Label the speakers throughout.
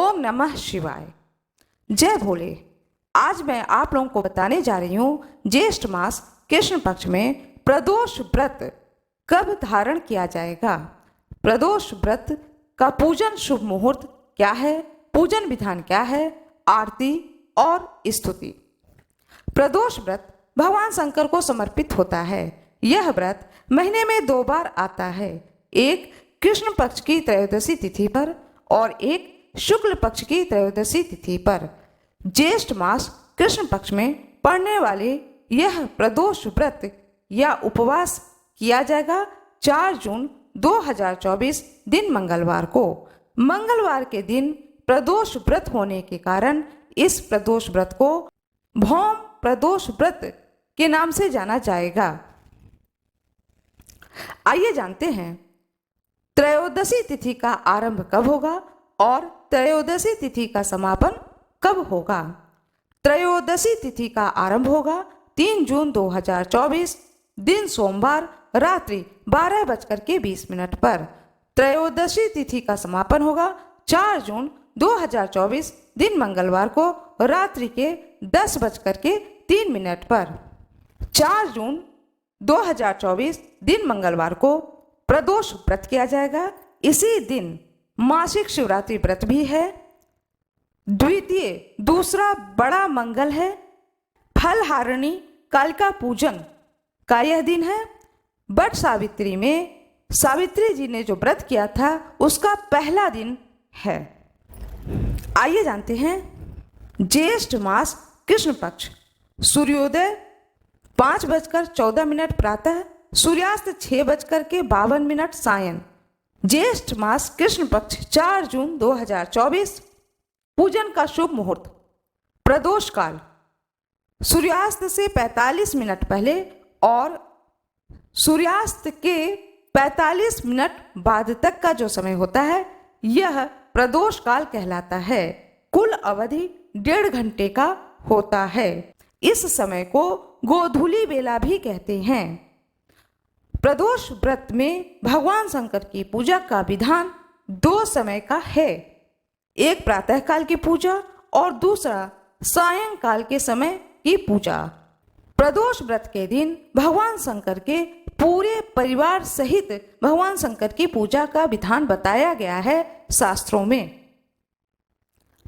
Speaker 1: ओम नमः शिवाय। जय भोले। आज मैं आप लोगों को बताने जा रही हूँ ज्येष्ठ मास कृष्ण पक्ष में प्रदोष व्रत कब धारण किया जाएगा। प्रदोष व्रत का पूजन शुभ मुहूर्त क्या है, पूजन विधान क्या है, आरती और स्तुति। प्रदोष व्रत भगवान शंकर को समर्पित होता है। यह व्रत महीने में 2 बार आता है, एक कृष्ण पक्ष की त्रयोदशी तिथि पर और एक शुक्ल पक्ष की त्रयोदशी तिथि पर। ज्येष्ठ मास कृष्ण पक्ष में पड़ने वाले यह प्रदोष व्रत या उपवास किया जाएगा 4 जून 2024 दिन मंगलवार को। मंगलवार के दिन प्रदोष व्रत होने के कारण इस प्रदोष व्रत को भौम प्रदोष व्रत के नाम से जाना जाएगा। आइए जानते हैं त्रयोदशी तिथि का आरंभ कब होगा और त्रयोदशी तिथि का समापन कब होगा। त्रयोदशी तिथि का आरंभ होगा 3 जून 2024 दिन सोमवार रात्रि 12:20 पर। त्रयोदशी तिथि का समापन होगा 4 जून 2024 दिन मंगलवार को रात्रि के 10:03 पर। 4 जून 2024 दिन मंगलवार को प्रदोष व्रत किया जाएगा। इसी दिन मासिक शिवरात्रि व्रत भी है। दूसरा बड़ा मंगल है। फलहारिणी कालिका पूजन का यह दिन है। बट सावित्री में सावित्री जी ने जो व्रत किया था उसका पहला दिन है। आइए जानते हैं ज्येष्ठ मास कृष्ण पक्ष सूर्योदय 5:14 प्रातः, सूर्यास्त 6:52 सायं। ज्येष्ठ मास कृष्ण पक्ष 4 जून 2024 पूजन का शुभ मुहूर्त। प्रदोष काल सूर्यास्त से 45 मिनट पहले और सूर्यास्त के 45 मिनट बाद तक का जो समय होता है यह प्रदोष काल कहलाता है। कुल अवधि 1.5 घंटे का होता है। इस समय को गोधूली बेला भी कहते हैं। प्रदोष व्रत में भगवान शंकर की पूजा का विधान 2 समय का है, एक प्रातः काल की पूजा और दूसरा सायंकाल के समय की पूजा। प्रदोष व्रत के दिन भगवान शंकर के पूरे परिवार सहित भगवान शंकर की पूजा का विधान बताया गया है शास्त्रों में।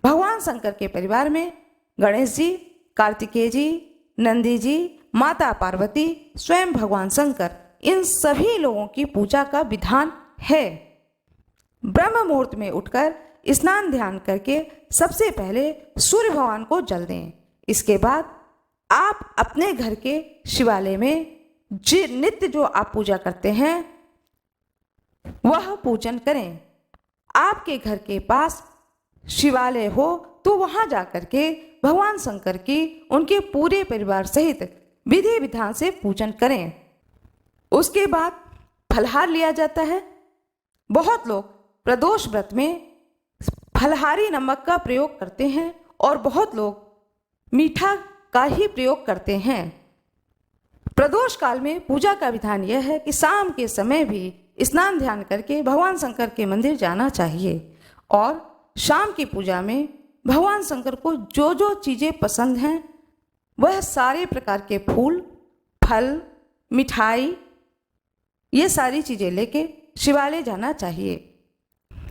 Speaker 1: भगवान शंकर के परिवार में गणेश जी, कार्तिकेय जी, नंदी जी, माता पार्वती, स्वयं भगवान शंकर, इन सभी लोगों की पूजा का विधान है। ब्रह्म मुहूर्त में उठकर स्नान ध्यान करके सबसे पहले सूर्य भगवान को जल दें। इसके बाद आप अपने घर के शिवालय में नित्य जो आप पूजा करते हैं वह पूजन करें। आपके घर के पास शिवालय हो तो वहां जाकर के भगवान शंकर की उनके पूरे परिवार सहित विधि विधान से पूजन करें। उसके बाद फलहार लिया जाता है। बहुत लोग प्रदोष व्रत में फलहारी नमक का प्रयोग करते हैं और बहुत लोग मीठा का ही प्रयोग करते हैं। प्रदोष काल में पूजा का विधान यह है कि शाम के समय भी स्नान ध्यान करके भगवान शंकर के मंदिर जाना चाहिए और शाम की पूजा में भगवान शंकर को जो जो चीज़ें पसंद हैं वह सारे प्रकार के फूल, फल, मिठाई, ये सारी चीज़ें लेके शिवालय जाना चाहिए।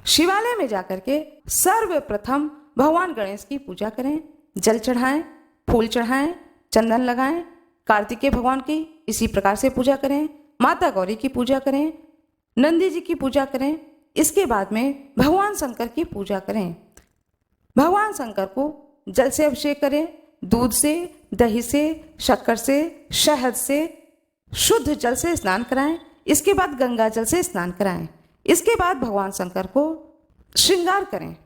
Speaker 1: शिवालय में जाकर के सर्वप्रथम भगवान गणेश की पूजा करें, जल चढ़ाएं, फूल चढ़ाएं, चंदन लगाएं। कार्तिकेय भगवान की इसी प्रकार से पूजा करें, माता गौरी की पूजा करें, नंदी जी की पूजा करें। इसके बाद में भगवान शंकर की पूजा करें। भगवान शंकर को जल से अभिषेक करें, दूध से, दही से, शक्कर से, शहद से, शुद्ध जल से स्नान कराएं। इसके बाद गंगा जल से स्नान कराएं। इसके बाद भगवान शंकर को श्रृंगार करें,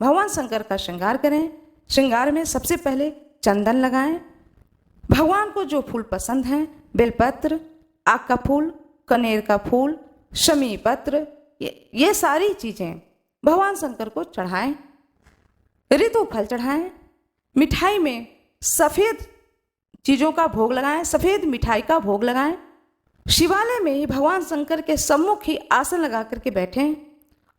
Speaker 1: भगवान शंकर का श्रृंगार करें। श्रृंगार में सबसे पहले चंदन लगाएं। भगवान को जो फूल पसंद हैं, बेलपत्र, आक का फूल, कनेर का फूल, शमी पत्र, ये सारी चीज़ें भगवान शंकर को चढ़ाएं। ऋतु फल चढ़ाएं। मिठाई में सफ़ेद चीज़ों का भोग लगाएं, सफ़ेद मिठाई का भोग लगाएं। शिवालय में ही भगवान शंकर के सम्मुख ही आसन लगा करके बैठें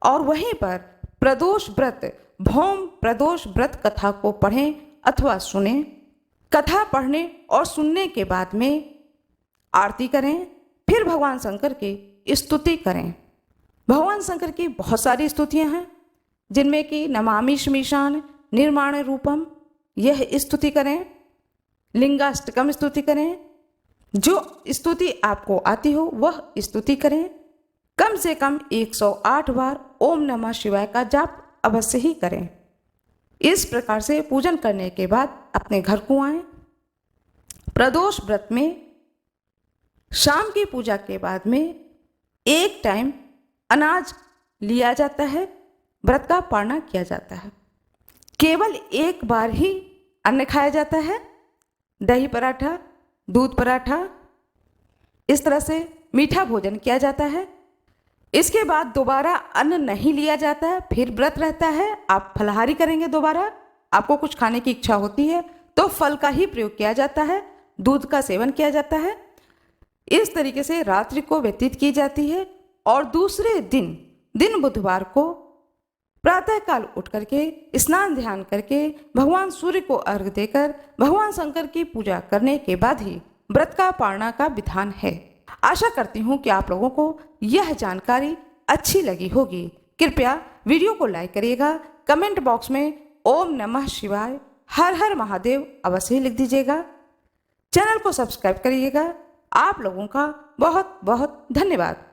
Speaker 1: और वहीं पर प्रदोष व्रत भौम प्रदोष व्रत कथा को पढ़ें अथवा सुने। कथा पढ़ने और सुनने के बाद में आरती करें, फिर भगवान शंकर की स्तुति करें। भगवान शंकर की बहुत सारी स्तुतियां हैं, जिनमें कि नमामि शमीशान निर्माण रूपम, यह स्तुति करें। लिंगाष्टकम स्तुति करें। जो स्तुति आपको आती हो वह स्तुति करें। कम से कम 108 बार ओम नमः शिवाय का जाप अवश्य ही करें। इस प्रकार से पूजन करने के बाद अपने घर को आएं। प्रदोष व्रत में शाम की पूजा के बाद में एक टाइम अनाज लिया जाता है, व्रत का पारणा किया जाता है। केवल एक बार ही अन्न खाया जाता है, दही पराठा, दूध पराठा, इस तरह से मीठा भोजन किया जाता है। इसके बाद दोबारा अन्न नहीं लिया जाता है, फिर व्रत रहता है। आप फलाहारी करेंगे, दोबारा आपको कुछ खाने की इच्छा होती है तो फल का ही प्रयोग किया जाता है, दूध का सेवन किया जाता है। इस तरीके से रात्रि को व्यतीत की जाती है और दूसरे दिन बुधवार को प्रातःकाल उठ करके स्नान ध्यान करके भगवान सूर्य को अर्घ्य देकर भगवान शंकर की पूजा करने के बाद ही व्रत का पारणा का विधान है। आशा करती हूँ कि आप लोगों को यह जानकारी अच्छी लगी होगी। कृपया वीडियो को लाइक करिएगा, कमेंट बॉक्स में ओम नमः शिवाय हर हर महादेव अवश्य लिख दीजिएगा। चैनल को सब्सक्राइब करिएगा। आप लोगों का बहुत बहुत धन्यवाद।